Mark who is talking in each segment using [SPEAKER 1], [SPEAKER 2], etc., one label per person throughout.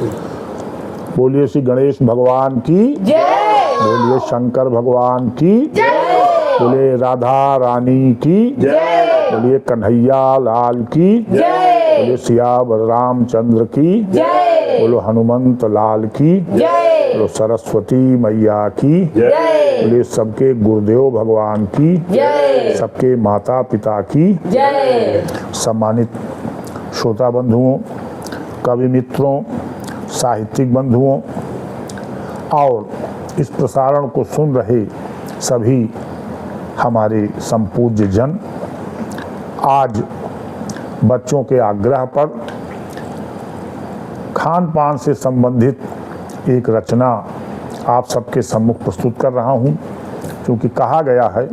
[SPEAKER 1] बोलिए श्री गणेश भगवान की
[SPEAKER 2] जय।
[SPEAKER 1] बोलिए शंकर भगवान की
[SPEAKER 2] जय।
[SPEAKER 1] बोलिए राधा रानी की
[SPEAKER 2] जय।
[SPEAKER 1] बोलिए कन्हैया लाल की
[SPEAKER 2] जय।
[SPEAKER 1] बोलिए सिया रामचंद्र की
[SPEAKER 2] जय।
[SPEAKER 1] बोलो हनुमंत लाल की
[SPEAKER 2] जय।
[SPEAKER 1] बोलो सरस्वती मैया की
[SPEAKER 2] जय।
[SPEAKER 1] बोलिए सबके गुरुदेव भगवान की
[SPEAKER 2] जय।
[SPEAKER 1] सबके माता पिता की
[SPEAKER 2] जय।
[SPEAKER 1] सम्मानित श्रोता बंधुओं, कवि मित्रों, साहित्यिक बंधुओं और इस प्रसारण को सुन रहे सभी हमारे संपूज्य जन, आज बच्चों के आग्रह पर खान पान से संबंधित एक रचना आप सबके सम्मुख प्रस्तुत कर रहा हूँ, क्योंकि कहा गया है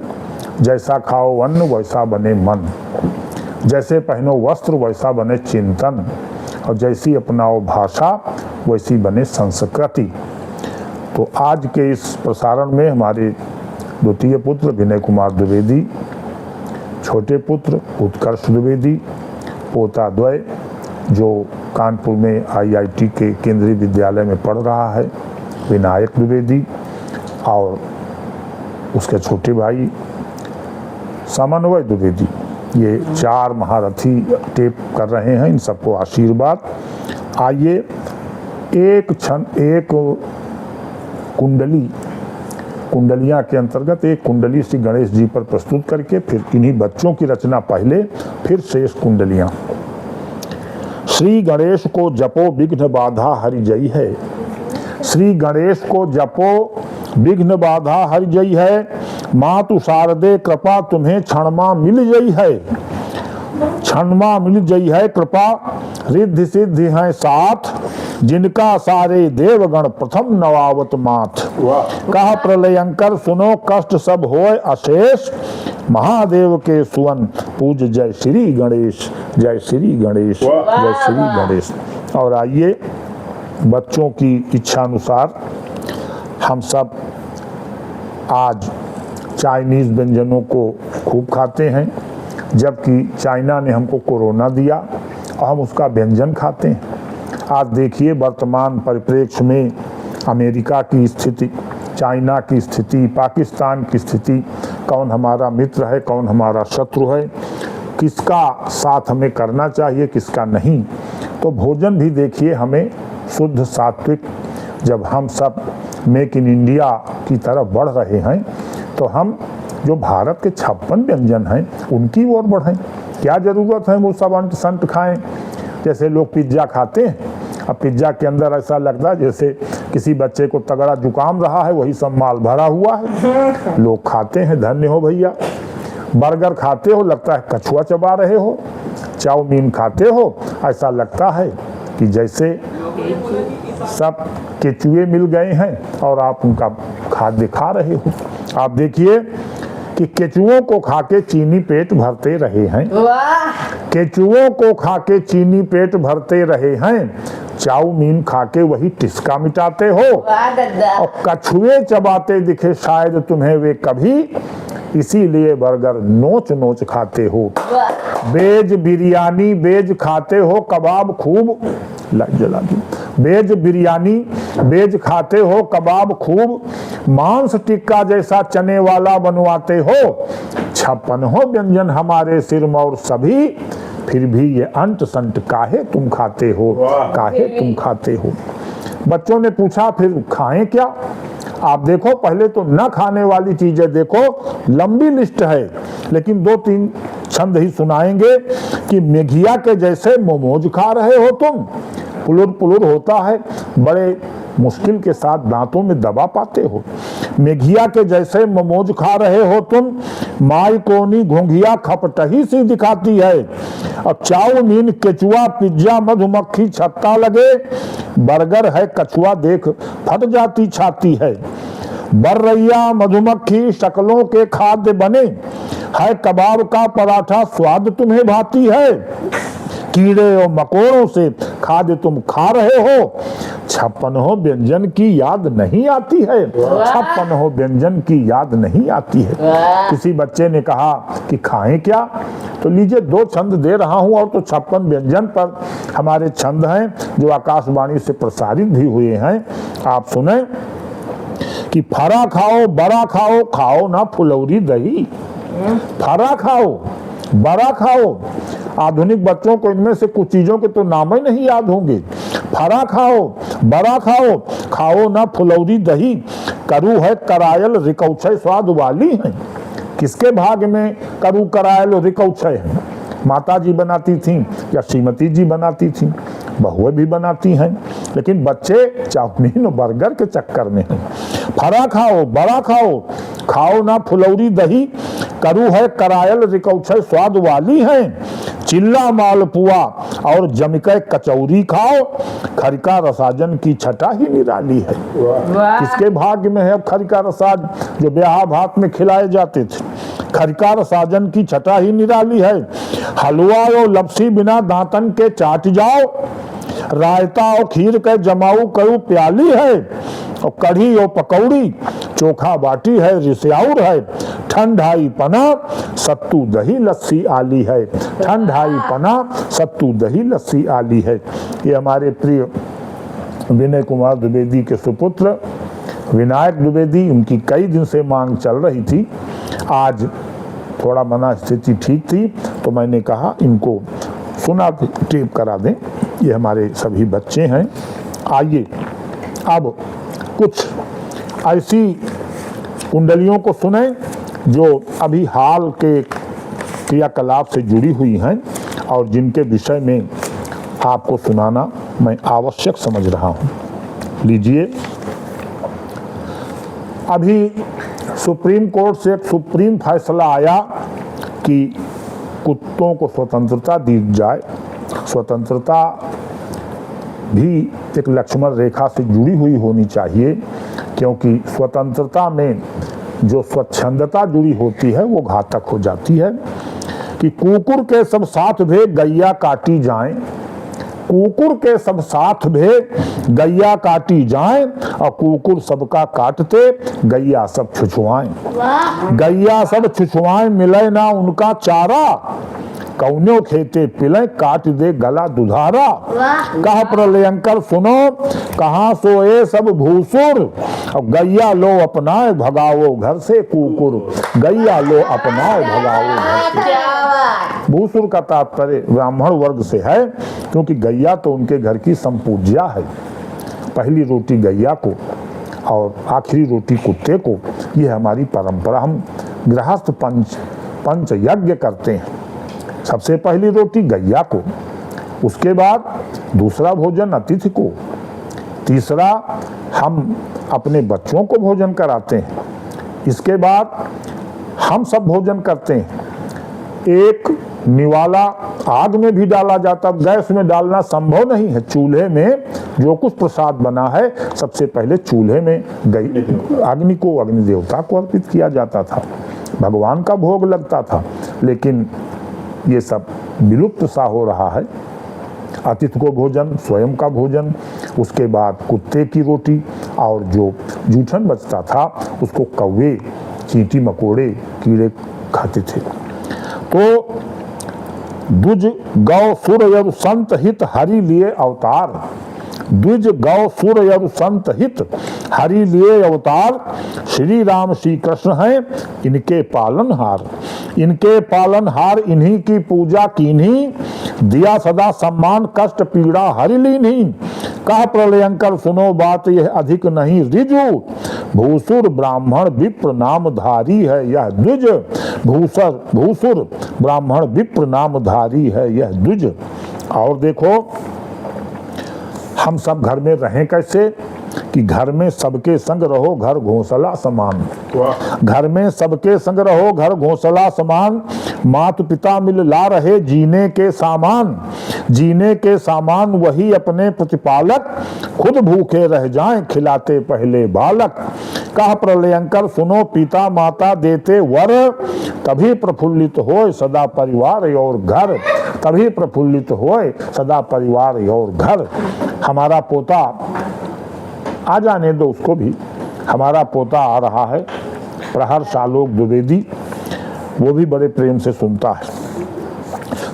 [SPEAKER 1] जैसा खाओ अन्न वैसा बने मन, जैसे पहनो वस्त्र वैसा बने चिंतन, और जैसी अपनाओ भाषा वैसी बने संस्कृति। तो आज के इस प्रसारण में हमारे द्वितीय पुत्र विनय कुमार द्विवेदी, छोटे पुत्र उत्कर्ष द्विवेदी, पोता द्वय जो कानपुर में IIT के केंद्रीय विद्यालय में पढ़ रहा है विनायक द्विवेदी, और उसके छोटे भाई समन्वय द्विवेदी, ये 4 महारथी टेप कर रहे हैं। इन सबको आशीर्वाद। आइए एक कुंडलियाँ के अंतर्गत एक कुंडली श्री गणेश जी पर प्रस्तुत करके फिर इन्हीं बच्चों की रचना पहले, फिर शेष कुंडलियाँ। श्री गणेश को जपो विघ्न बाधा हरि जई है, श्री गणेश को जपो विघ्न बाधा हरि जई है, मातु शारदे कृपा तुम्हें क्षणमा मिल जई है, क्षणमा मिल जई है कृपा, रिद्धि सिद्धि है साथ, जिनका सारे देवगण प्रथम नवावत माथ। कह प्रलयंकर सुनो कष्ट सब होय अशेष, महादेव के सुवन पूज जय श्री गणेश, जय श्री गणेश, जय श्री गणेश। और आइए बच्चों की इच्छा अनुसार हम सब आज चाइनीज व्यंजनों को खूब खाते हैं, जबकि चाइना ने हमको कोरोना दिया और हम उसका व्यंजन खाते हैं। आज देखिए वर्तमान परिप्रेक्ष्य में अमेरिका की स्थिति, चाइना की स्थिति, पाकिस्तान की स्थिति, कौन हमारा मित्र है कौन हमारा शत्रु है, किसका साथ हमें करना चाहिए किसका नहीं। तो भोजन भी देखिए हमें शुद्ध सात्विक, जब हम सब मेक इन इंडिया की तरफ बढ़ रहे हैं तो हम जो भारत के 56 व्यंजन हैं उनकी ओर बढ़ें। क्या ज़रूरत है वो सब अंट संट खाएं। जैसे लोग पिज्ज़ा खाते हैं, अब पिज्ज़ा के अंदर ऐसा लगता है जैसे किसी बच्चे को तगड़ा जुकाम रहा है, वही सब माल भरा हुआ है। लोग खाते हैं, धन्य हो भैया। बर्गर खाते हो लगता है कछुआ चबा रहे हो, चाउमीन खाते हो ऐसा लगता है कि जैसे सब केचुए मिल गए हैं और आप उनका खाद्य खा रहे हो। आप देखिए कि केचुओं को खा के चीनी पेट भरते रहे हैं, केचुओं को खा के चीनी पेट भरते रहे हैं, चाउमीन खा के वही टिस्का मिटाते हो, और कछुए चबाते दिखे शायद तुम्हें वे कभी, इसीलिए बर्गर नोच नोच खाते हो। वेज बिरयानी वेज खाते हो, कबाब खूब जला दी, वेज बिरयानी वेज खाते हो, कबाब खूब, मांस टिक्का जैसा चने वाला बनवाते हो, 56 हो व्यंजन हमारे सिर में और सभी, फिर भी ये अंट संट काहे तुम खाते हो, काहे तुम खाते हो। बच्चों ने पूछा फिर खाएं क्या। आप देखो पहले तो न खाने वाली चीजें देखो, लंबी लिस्ट है, लेकिन 2-3 छंद ही सुनाएंगे कि मेघिया के जैसे मोमोज खा रहे हो तुम, पुलुर पुलुर होता है, बड़े मुश्किल के साथ दांतों में दबा पाते हो। मेघिया के जैसे मोमोज खा रहे हो तुम, माई कोनी घोंघिया खपटही सी दिखाती है, अब चाउमीन केचुआ पिज्जा मधुमक्खी छत्ता लगे, बर्गर है कछुआ देख फट जाती छाती है, बर्रैया मधुमक्खी शक्लों के खाद्य बने, है कबाब का पराठा स्वाद तुम्हें भाती है, कीड़े और मकोड़ों से खाद्य तुम खा रहे हो, 56 व्यंजन की याद नहीं आती है, 56 व्यंजन की याद नहीं आती है। किसी बच्चे ने कहा कि खाएं क्या, तो लीजिए 2 छंद दे रहा हूं, और तो 56 व्यंजन पर हमारे छंद हैं जो आकाशवाणी से प्रसारित भी हुए हैं। आप सुने कि फरा खाओ बड़ा खाओ, खाओ ना फुलौरी दही। फरा खाओ बड़ा खाओ, आधुनिक बच्चों को इनमें से कुछ चीजों के तो नाम ही नहीं याद होंगे। फरा खाओ बड़ा खाओ, खाओ ना फुलौरी दही, करू है करायल रिकौछय स्वाद वाली है। किसके भाग में करू करायल रिकौछय है? माता जी बनाती थीं या श्रीमती जी बनाती थीं, बहुएं भी बनाती हैं, लेकिन बच्चे चाउमीन और बर्गर के चक्कर में हैं। फरा खाओ बड़ा खाओ, खाओ ना फुलौरी दही, करू है करायल रिकौछय स्वाद वाली है। चिल्ला मालपुआ और जमके कचौरी खाओ, खरिका रसाजन की छटा ही निराली है। किसके भाग्य में है खरिका रसाज जो ब्याह भात में खिलाए जाते थे? खरिका रसाजन की छटा ही निराली है। हलवा और लपसी बिना दांतन के चाट जाओ, रायता और खीर के जमाऊ करू प्याली है। और कढ़ी और पकौड़ी चोखा बाटी है, रिस्याउर है। ठंडाई पना सत्तू दही लस्सी आली है, ठंडाई पना सत्तू दही लस्सी आली है। ये हमारे प्रिय विनय कुमार द्विवेदी के सुपुत्र विनायक द्विवेदी, उनकी कई दिन से मांग चल रही थी। आज थोड़ा मना स्थिति ठीक थी तो मैंने कहा इनको सुना टेप करा दें। ये हमारे सभी बच्चे हैं। आइए अब कुछ ऐसी कुंडलियों को सुने जो अभी हाल के क्रियाकलाप से जुड़ी हुई हैं और जिनके विषय में आपको सुनाना मैं आवश्यक समझ रहा हूँ। लीजिए, अभी सुप्रीम कोर्ट से एक सुप्रीम फैसला आया कि कुत्तों को स्वतंत्रता दी जाए। स्वतंत्रता भी एक लक्ष्मण रेखा से जुड़ी हुई होनी चाहिए, क्योंकि स्वतंत्रता में जो स्वच्छंदता जुड़ी होती है वो घातक हो जाती है। कि कुकुर के सब साथ भे गैया काटी जाएं, कुकुर के सब साथ भे गैया काटी जाएं, और कुकुर सबका काटते गैया सब छुछुआएं। गैया सब छुछुआएं मिले ना उनका चारा, कौनो खेते पिले काट दे गला दुधारा। कह प्रलयंकर सुनो कहाँ सोए सब भूसुर, और गैया लो अपनाए भगाओ घर से कुकुर, गैया लो अपनाए भगाओ घर से। भूसुर का तात्पर्य ब्राह्मण वर्ग से है, क्योंकि गैया तो उनके घर की संपूज्या है। पहली रोटी गैया को और आखिरी रोटी कुत्ते को, ये हमारी परंपरा। हम गृहस्थ पंच यज्ञ करते हैं। सबसे पहली रोटी गैया को, उसके बाद दूसरा भोजन अतिथि को, तीसरा हम अपने बच्चों को भोजन कराते हैं, इसके बाद हम सब भोजन करते हैं। एक निवाला आग में भी डाला जाता, गैस में डालना संभव नहीं है। चूल्हे में जो कुछ प्रसाद बना है सबसे पहले चूल्हे में अग्नि को, अग्नि देवता को अर्पित किया जाता था, भगवान का भोग लगता था। लेकिन ये सब विलुप्त सा हो रहा है। अतिथि को भोजन, स्वयं का भोजन, उसके बाद कुत्ते की रोटी, और जो जूठन बचता था उसको कौवे, चींटी मकोड़े, कीड़े खाते थे। तो द्विज गौ सुर यरु संत हित हरि लिए अवतार, द्विज गौ सुर यरु संत हित हरि लिए अवतार, श्री राम श्री कृष्ण हैं इनके पालनहार, इनके पालनहार इन्हीं की पूजा कीन्ही, दिया सदा सम्मान कष्ट पीड़ा हरि लीन्ही। कह प्रलयंकर सुनो बात यह अधिक नहीं रिजु, भूसुर ब्राह्मण विप्र नामधारी है यह द्विज, भूसुर ब्राह्मण विप्र नामधारी है यह द्विज। और देखो हम सब घर में रहें कैसे, कि घर में सबके संग रहो घर घोंसला समान, घर में सबके संग रहो घर घोंसला समान, माता पिता मिल ला रहे जीने के सामान, जीने के सामान वही अपने प्रतिपालक, खुद भूखे रह जाएं खिलाते पहले बालक। कह प्रलयंकर सुनो पिता माता देते वर, तभी प्रफुल्लित होए सदा परिवार और घर, तभी प्रफुल्लित होए सदा परिवार और घर। हमारा पोता आ जाने दो उसको भी। हमारा पोता आ रहा है प्रहर्ष आलोक द्विवेदी, वो भी बड़े प्रेम से सुनता है।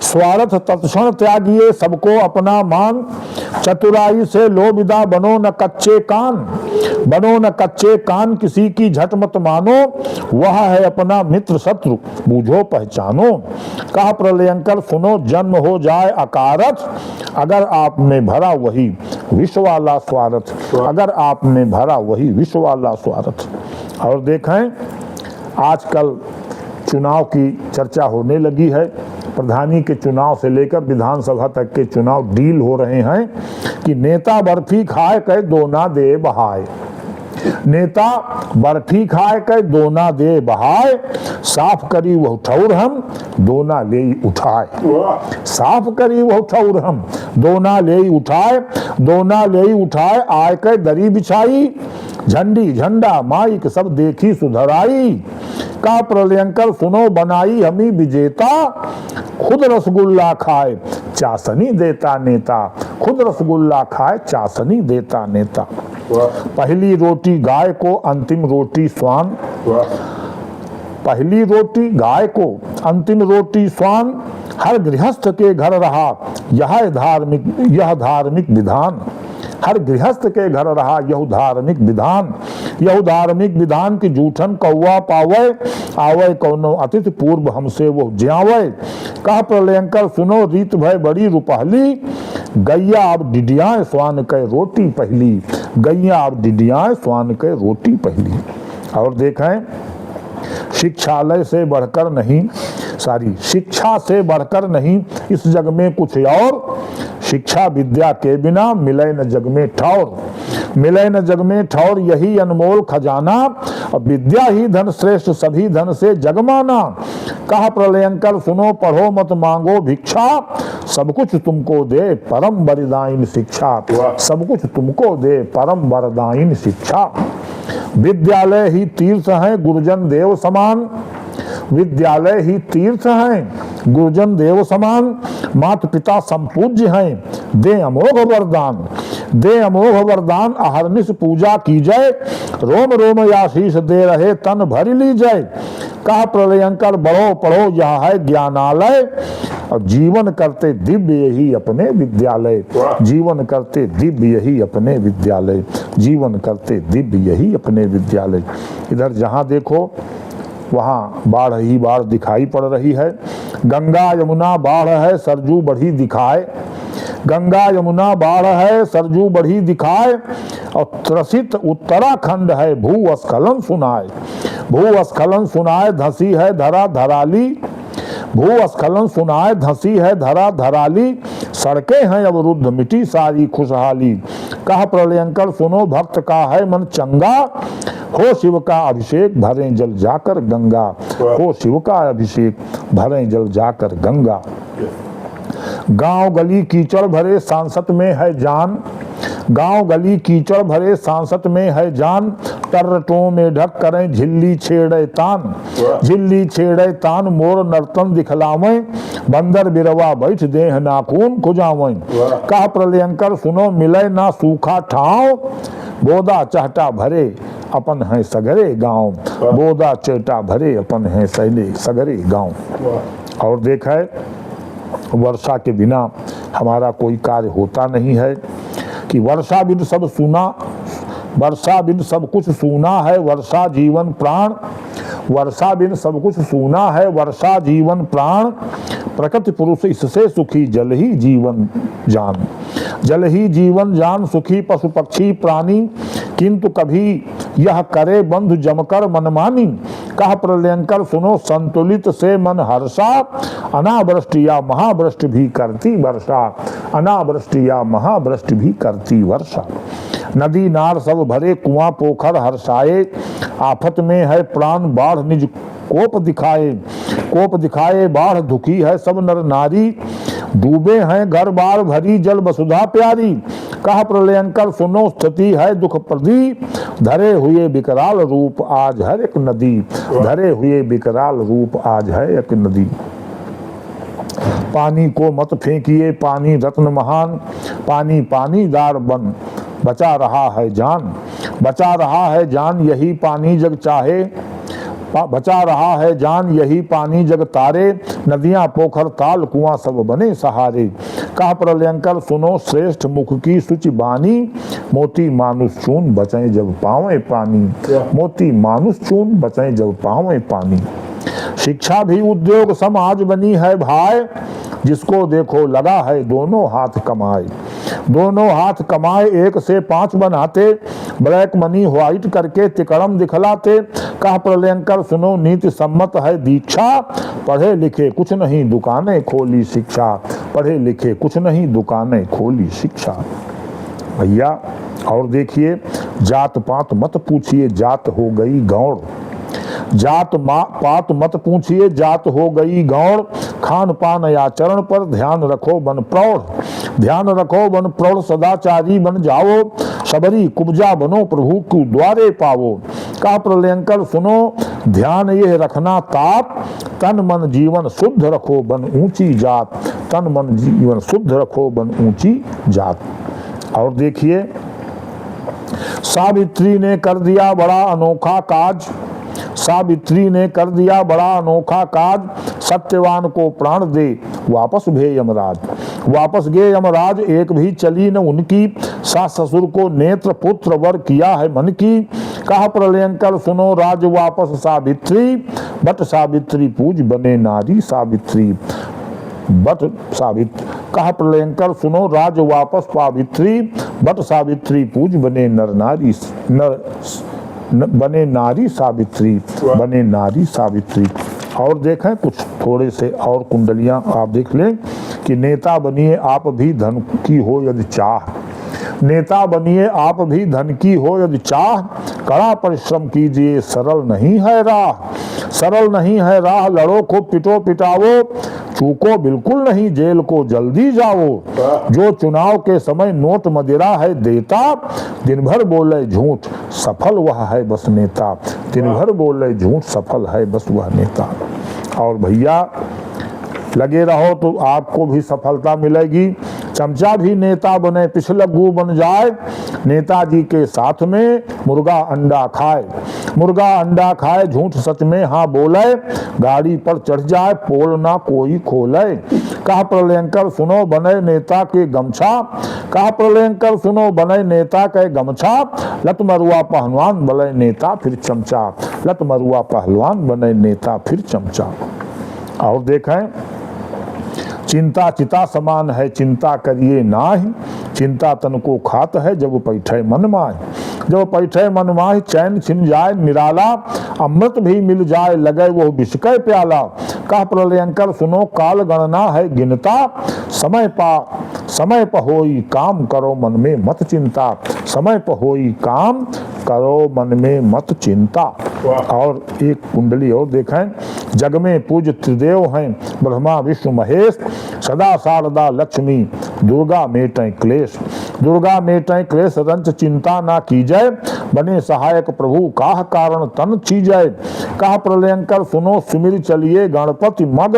[SPEAKER 1] स्वार्थ तत्क्षण त्यागिए सबको अपना मान, चतुराई से लो विदा बनो न कच्चे कान, बनो न कच्चे कान किसी की झट मत मानो, वह है अपना मित्र शत्रु बूझो पहचानो। कहा प्रलयंकर सुनो जन्म हो जाए अकारथ, अगर आप में भरा वही विश्व वाला स्वार्थ, अगर आप में भरा वही विश्व वाला स्वार्थ। और देखें आजकल चुनाव की चर्चा होने लगी है, प्रधानी के चुनाव से लेकर विधानसभा तक के चुनाव डील हो रहे हैं कि नेता बर्फी खाए कहे दोना दे बहाए, नेता बर्फी खाए कहे दोना दे बहाए, साफ करी वह ठौर हम दोना ले उठाए, साफ करी वह ठौर हम दोना ले उठाए, दोना ले उठाए आय कहे दरी बिछाई, झंडी झंडा माइक सब देखी सुधराई। का प्रलयंकर सुनो बनाई हमी विजेता, खुद रसगुल्ला खाए चासनी देता नेता, खुद रसगुल्ला खाए चासनी देता नेता। पहली रोटी गाय को अंतिम रोटी स्वान, पहली रोटी गाय को अंतिम रोटी स्वान, हर गृहस्थ के घर रहा यह धार्मिक विधान, हर गृहस्थ के घर रहा यह धार्मिक विधान, यह धार्मिक विधान की जूठन कौआ पावे, आवे कौनो अतिथि पूर्व हमसे वो ज्यावे। कह प्रलयंकर सुनो रीत भय बड़ी रुपहली, गैया अब डिडियाए स्वान के रोटी पहली, गैया अब डिडियाए स्वान के रोटी पहली। और देखें शिक्षालय से बढ़कर नहीं, शिक्षा से बढ़कर नहीं इस जग में कुछ और, शिक्षा विद्या के बिना मिले न जग में ठौर, मिले न जग में ठौर यही अनमोल खजाना, और विद्या ही धन श्रेष्ठ सभी धन से जगमाना। कहा प्रलयंकर सुनो पढ़ो मत मांगो भिक्षा, सब कुछ तुमको दे परम वरदायिनी शिक्षा, सब कुछ तुमको दे परम वरदायिनी शिक्षा। विद्यालय ही तीर्थ है गुरुजन देव समान, विद्यालय ही तीर्थ हैं गुरुजन देव समान, माता पिता संपूज्य हैं दे अमोघ वरदान, दे अमोघ वरदान अहरनिश पूजा की जय, रोम रोम आशीष दे रहे तन भर ली जय। कहा प्रलयंकर बढ़ो पढ़ो यह है ज्ञानालय, और जीवन करते दिव्य यही अपने विद्यालय, जीवन करते दिव्य यही अपने विद्यालय, जीवन करते दिव्य यही अपने विद्यालय। इधर जहां देखो वहाँ बाढ़ ही बाढ़ दिखाई पड़ रही है। गंगा यमुना बाढ़ है सरजू बढ़ी दिखाए, गंगा यमुना बाढ़ है सरजू बढ़ी दिखाए, और त्रसित उत्तराखंड है भूस्खलन सुनाए, भूस्खलन सुनाए धसी है धरा धराली, भूस्खलन सुनाए धसी है धरा धराली, सड़कें हैं अवरुद्ध मिटी सारी खुशहाली। कहा प्रलयंकर सुनो भक्त का है मन चंगा, हो शिव का अभिषेक भरें जल जाकर गंगा, हो शिव का अभिषेक भरें जल जाकर गंगा। गांव गली कीचड़ भरे सांसत में है जान, गांव गली कीचड़ भरे सांसत में है जान, टर्रटों में ढक करें झिल्ली छेड़े तान, झिल्ली छेड़े तान मोर नर्तन दिखलावें, बंदर बिरवा बैठ देह नाखून खुजावें। कहा प्रलयंकर सुनो मिले ना सूखा ठाव, बोदा चहटा भरे अपन है सगरे गांव, बोदा चेटा भरे अपन है सगरे गांव। और देखा है वर्षा के बिना हमारा कोई कार्य होता नहीं है, कि वर्षा बिन सब सुना, वर्षा बिन सब कुछ सूना है वर्षा जीवन प्राण, वर्षा बिन सब कुछ सूना है वर्षा जीवन प्राण, प्रकृति पुरुष इससे सुखी जल ही जीवन जान, जल ही जीवन जान सुखी पशु पक्षी प्राणी, किंतु कभी यह करे बंधु जमकर मनमानी। कहा प्रलयंकर सुनो संतुलित से मन हर्षा, अनावृष्टि या महावृष्टि भी करती वर्षा, अनावृष्टि या महावृष्टि भी करती वर्षा। नदी नार सब भरे कुआं पोखर हर्षाए, आफत में है प्राण बाढ़ निज कोप दिखाए, कोप दिखाए बाढ़ दुखी है सब नर नारी, डूबे हैं घर बार भरी जल वसुधा प्यारी। कहा प्रलयंकर सुनो स्थिति है दुख प्रदी, धरे हुए विकराल रूप आज है एक नदी, धरे हुए विकराल रूप आज है एक नदी। पानी को मत फेंकिए पानी रत्न महान, पानी पानी दार बन बचा रहा है जान, बचा रहा है जान यही पानी जग चाहे, बचा रहा है जान यही पानी जग तारे, नदियां पोखर ताल कुआं सब बने सहारे। कहा प्रलयंकर सुनो श्रेष्ठ मुख की सुचि बानी, मोती मानुष चून बचाए जब पावे पानी, मोती मानुष चून बचाए जब पावे पानी। शिक्षा भी उद्योग समाज बनी है भाई, जिसको देखो लगा है दोनों हाथ कमाए, दोनों हाथ कमाए एक से 5 बनाते, ब्लैक मनी व्हाइट करके तिकड़म दिखलाते। कहा प्रलयंकर सुनो नीति सम्मत है दीक्षा, पढ़े लिखे कुछ नहीं दुकानें खोली शिक्षा, पढ़े लिखे कुछ नहीं दुकानें खोली शिक्षा। भैया और देखिए, जात पात मत पूछिए जात हो गई गौड़, जात पात मत पूछिए जात हो गई गौड़, खान पान आचरण पर ध्यान रखो बन प्रौढ़, ध्यान रखो बन प्रौढ़ सदाचारी बन जाओ, सबरी कुब्जा बनो प्रभु को द्वारे पावो। कहा प्रलयंकर सुनो ध्यान ये रखना ताप, तन मन जीवन शुद्ध रखो बन ऊंची जात, तन मन जीवन शुद्ध रखो बन ऊंची जात। और देखिए, सावित्री ने कर दिया बड़ा अनोखा काज, सावित्री ने कर दिया बड़ा अनोखा काज, सत्यवान को प्राण दे वापस भे यमराज, वापस गे यमराज एक भी चली न उनकी, सास ससुर को नेत्र पुत्र वर किया है मन की। कहा प्रलयंकर सुनो राज वापस सावित्री, बट सावित्री पूज बने नारी सावित्री, बट सावित्री। कहा प्रलयंकर सुनो राज वापस सावित्री, बट सावित्री पूज बने नर नारी, बने नारी सावित्री, बने नारी सावित्री। और देखें कुछ थोड़े से और कुंडलियां आप देख लें कि नेता बनिए आप भी धन की हो यदि चाह, नेता बनिए आप भी धन की हो यदि चाह, कड़ा परिश्रम कीजिए सरल नहीं है राह, सरल नहीं है राह, लड़ो को पिटो पिटाओ, चूको बिल्कुल नहीं जेल को जल्दी जाओ, जो चुनाव के समय नोट मदिरा है देता, दिन भर बोले झूठ सफल वह है बस नेता, दिन भर बोले झूठ सफल है बस वह नेता। और भैया लगे रहो तो आपको भी सफलता मिलेगी। चमचा भी नेता बने पिछलग्गू बन जाए, नेताजी के साथ में मुर्गा अंडा खाए, मुर्गा अंडा खाए झूठ सच में हाँ बोले, गाड़ी पर चढ़ जाए पोल ना कोई खोले। कहा प्रलयंकर सुनो बने नेता के गमछा, कहा प्रलयंकर सुनो बने नेता के गमछा, लत मरुआ पहलवान बने नेता फिर चमचा, लत मरुआ पहलवान बने नेता फिर चमचा। और देखें, चिंता चिता समान है चिंता करिए नाहि, चिंता तन को खात है जब पैठे मन माय, जब पैठे मन माय चैन छिन जाए निराला, अमृत भी मिल जाए लगे वो विष के प्याला। कहा प्रलयंकर सुनो काल गणना है गिनता, समय पर होई काम करो मन में मत चिंता, समय पर होई काम करो मन में मत चिंता। और एक कुंडली और देखें, जग में पूज्य त्रिदेव हैं ब्रह्मा विष्णु महेश, सदा शारदा लक्ष्मी दुर्गा मेटें क्लेश, दुर्गा मेटें क्लेश रंच चिंता ना कीजय, बने सहायक प्रभु काह कारण तन चीजय। कहा प्रलयंकर सुनो सुमिर चलिए गणपति मग,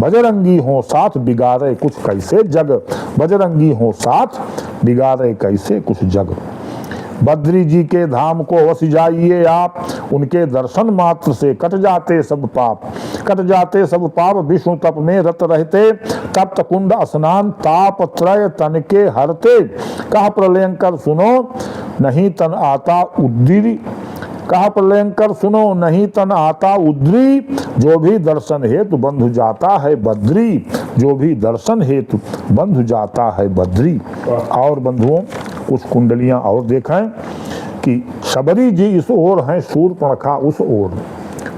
[SPEAKER 1] बजरंगी हो साथ बिगाड़े कुछ कैसे जग, बजरंगी हो साथ बिगाड़े कैसे कुछ जग। बद्री जी के धाम को अवश्य जाइए आप, उनके दर्शन मात्र से कट जाते सब पाप, कट जाते सब पाप। विष्णु तप में रत रहते तप्त कुंड स्नान, ताप त्रय तन के हरते। कहा प्रलयंकर सुनो नहीं तन आता उद्री, कहा प्रलयंकर सुनो नहीं तन आता उद्री, जो भी दर्शन हेतु बंधु जाता है बद्री, जो भी दर्शन हेतु बंधु जाता है बद्री। और बंधुओं कुछ कुंडलियां और देखें कि शबरी जी इस ओर हैं, शूर्पणखा उस ओर।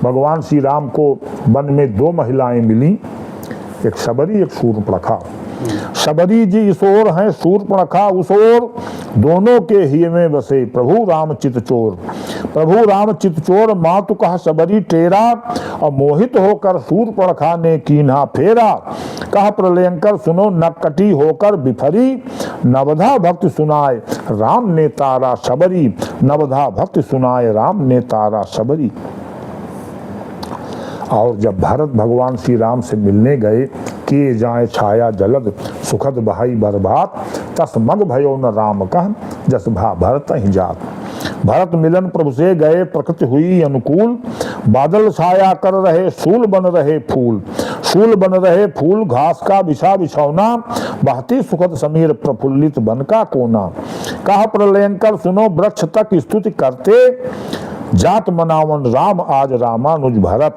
[SPEAKER 1] भगवान श्री राम को वन में 2 महिलाएं मिली, एक शबरी एक शूर्पणखा। शबरी जी इस ओर हैं, शूर्पणखा उस ओर, दोनों के हिय में बसे प्रभु राम चित चोर, प्रभु राम चित चोर। मातु कहा शबरी टेरा, और मोहित होकर शूर्पणखा ने कीन्हा फेरा। कहा प्रलयंकर सुनो नक्कटी होकर बिफरी, नवधा भक्त सुनाए राम ने तारा शबरी, नवधा भक्त सुनाए राम ने तारा शबरी। और जब भरत भगवान श्री राम से मिलने गए, किए जाए छाया जलद सुखद बहाई बर्बाद, तस मग भयो न राम कह जस भा भरत ही जात। भरत मिलन प्रभु से गए प्रकृति हुई अनुकूल, बादल छाया कर रहे सूल बन रहे फूल, सूल बन रहे फूल घास का बिछा बिछौना, बहती सुखद समीर प्रफुल्लित बन का कोना। कहा प्रलयंकर सुनो वृक्ष तक स्तुति करते, जात मनावन राम आज रामानुज भरत।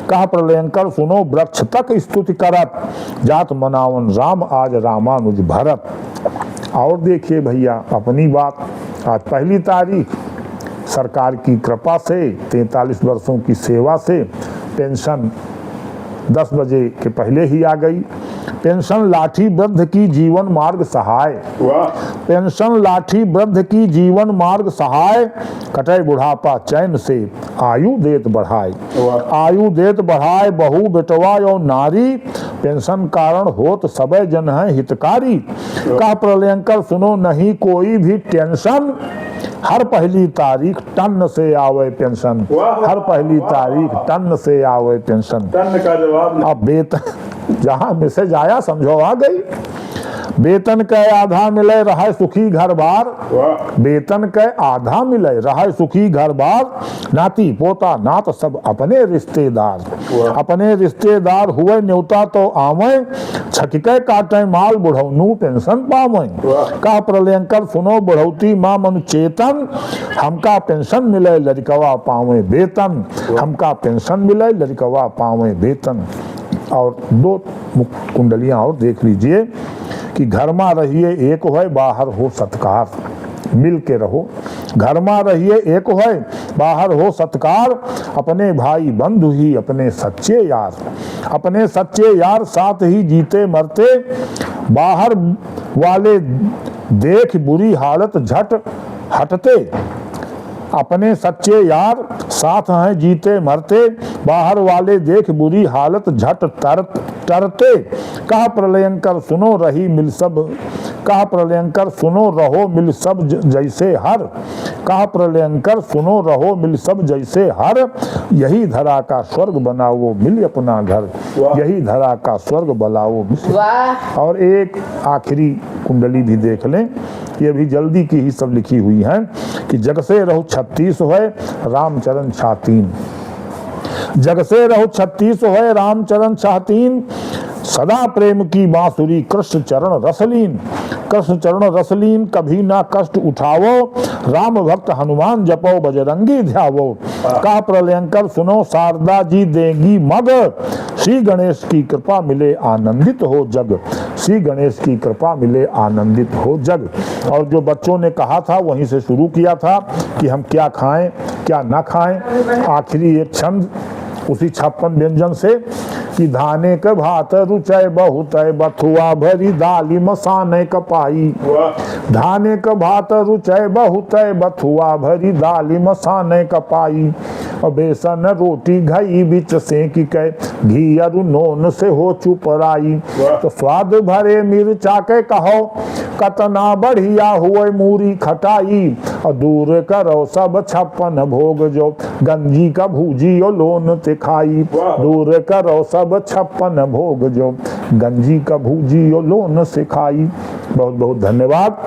[SPEAKER 1] कहा प्रलयंकर सुनो वृक्ष तक स्तुति करत, जात मनावन राम आज रामानुज भरत। और देखिए भैया अपनी बात, आज पहली तारीख सरकार की कृपा से 43 वर्षों की सेवा से पेंशन 10 बजे के पहले ही आ गई। पेंशन लाठी वृद्ध की जीवन मार्ग सहाय, पेंशन लाठी वृद्ध की जीवन मार्ग सहाय, कटे बुढ़ापा चैन से आयु देत बढ़ाए, आयु देत बढ़ाए बहु बेटवा और नारी, पेंशन कारण होत सबे जन है हितकारी। कह प्रलयंकर सुनो नहीं कोई भी टेंशन, हर पहली तारीख टन से आवे पेंशन, हर पहली तारीख टन से आवे पेंशन।
[SPEAKER 3] टन का जवाब
[SPEAKER 1] अब वेतन जहां मैसेज आया समझो आ गई। वेतन के आधा मिले रहा सुखी घर बार, वेतन के आधा मिले रहा सुखी घर बार, नाती पोता नात सब अपने रिश्तेदार, अपने रिश्तेदार हुए न्योता तो आवे, छटके काटे माल बुढ़ौनू पेंशन पावे। का प्रलयंकर सुनो बुढ़ौती माँ मनु चेतन, हमका पेंशन मिले लड़कवा पावे वेतन, हमका पेंशन मिले लड़कवा पावे वेतन। और 2 कुंडलियां और देख लीजिए कि घर में रहिए एक होए बाहर हो सत्कार, मिल के रहो। घर में रहिए एक होए बाहर हो सत्कार, अपने भाई बंधु ही अपने सच्चे यार, अपने सच्चे यार साथ ही जीते मरते, बाहर वाले देख बुरी हालत झट हटते, अपने सच्चे यार साथ हैं जीते मरते, बाहर वाले देख बुरी हालत झट टरते। कहा प्रलयंकर सुनो रही मिल सब, कहा प्रलयंकर सुनो रहो मिल सब जैसे हर, कहा प्रलयंकर सुनो रहो मिल सब जैसे हर, यही धरा का स्वर्ग बनाओ मिल अपना घर, यही धरा का स्वर्ग बनाओ मिल।
[SPEAKER 2] वाह।
[SPEAKER 1] और एक आखिरी कुंडली भी देख लें, ये भी जल्दी की ही सब लिखी हुई है कि जग से रहो 36 है रामचरण 36, जग से रहो 36 है रामचरण 36, सदा प्रेम की बांसुरी कृष्ण चरण रसलीन, कृष्ण चरण रसलीन कभी ना कष्ट उठावो, राम भक्त हनुमान जपो बजरंगी ध्यावो। का प्रलयंकर सुनो शारदा जी देंगी मग, श्री गणेश की कृपा मिले आनंदित हो जग, श्री गणेश की कृपा मिले आनंदित हो जग। और जो बच्चों ने कहा था वहीं से शुरू किया था कि हम क्या खाएं क्या ना खाएं, आखिरी एक छंद उसी 56 व्यंजन से कि धाने के भात रुचय बहुत बथुआ भरी दाली मसाने कपाई, धाने के भात रुचय बहुत बथुआ भरी दाली मसाने कपाई, और बेसन रोटी घई बिच सेंक के घी अरु नोन से हो चुपराई, तो स्वाद भरे मिर्चा के कहो कतना बढ़िया हुए मूरी खटाई, और दूर करो सब 56 भोग जो गंजी का भूजी और लोन ते खाई, दूर करो सब 56 भोग जो गंजी का भूजी और लोन से खाई। बहुत बहुत धन्यवाद।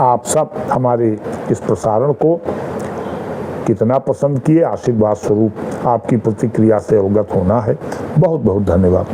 [SPEAKER 1] आप सब हमारे इस प्रसारण को कितना पसंद किए, आशीर्वाद स्वरूप आपकी प्रतिक्रिया से अवगत होना है। बहुत बहुत धन्यवाद।